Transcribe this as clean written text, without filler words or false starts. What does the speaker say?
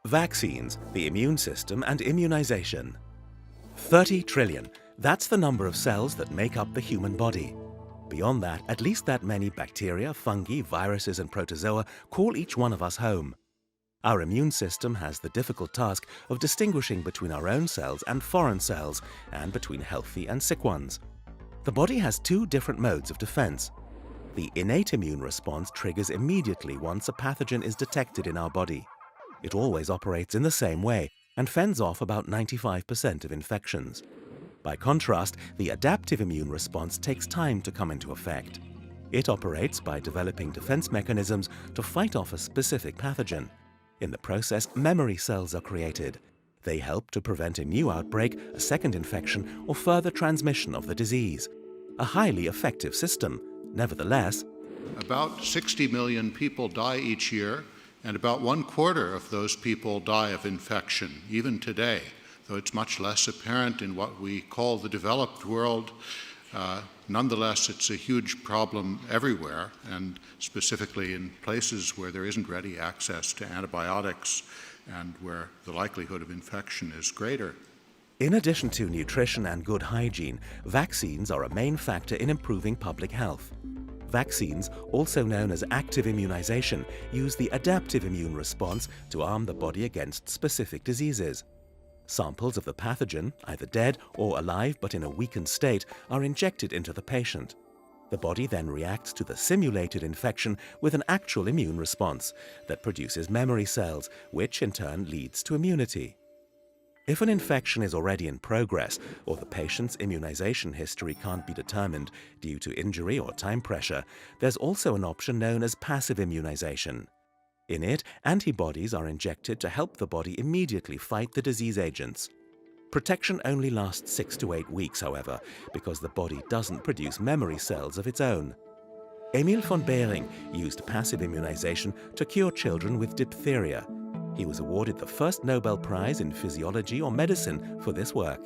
Vaccines, the immune system, and immunization. 30 trillion. That's the number of cells that make up the human body. Beyond that, at least that many bacteria, fungi, viruses, and protozoa call each one of us home. Our immune system has the difficult task of distinguishing between our own cells and foreign cells, and between healthy and sick ones. The body has two different modes of defense. The innate immune response triggers immediately once a pathogen is detected in our body. It always operates in the same way and fends off about 95% of infections. By contrast, the adaptive immune response takes time to come into effect. It operates by developing defense mechanisms to fight off a specific pathogen. In the process, memory cells are created. They help to prevent a new outbreak, a second infection, or further transmission of the disease. A highly effective system. Nevertheless, about 60 million people die each year, and about 1/4 of those people die of infection, even today, though it's much less apparent in what we call the developed world. Nonetheless, it's a huge problem everywhere, and specifically in places where there isn't ready access to antibiotics and where the likelihood of infection is greater. in addition to nutrition and good hygiene, vaccines are a main factor in improving public health. Vaccines, also known as active immunization, use the adaptive immune response to arm the body against specific diseases. Samples of the pathogen, either dead or alive but in a weakened state, are injected into the patient. The body then reacts to the simulated infection with an actual immune response that produces memory cells, which in turn leads to immunity. If an infection is already in progress, or the patient's immunization history can't be determined due to injury or time pressure, there's also an option known as passive immunization. In it, antibodies are injected to help the body immediately fight the disease agents. Protection only lasts 6 to 8 weeks, however, because the body doesn't produce memory cells of its own. Emil von Behring used passive immunization to cure children with diphtheria. He was awarded the first Nobel Prize in Physiology or Medicine for this work.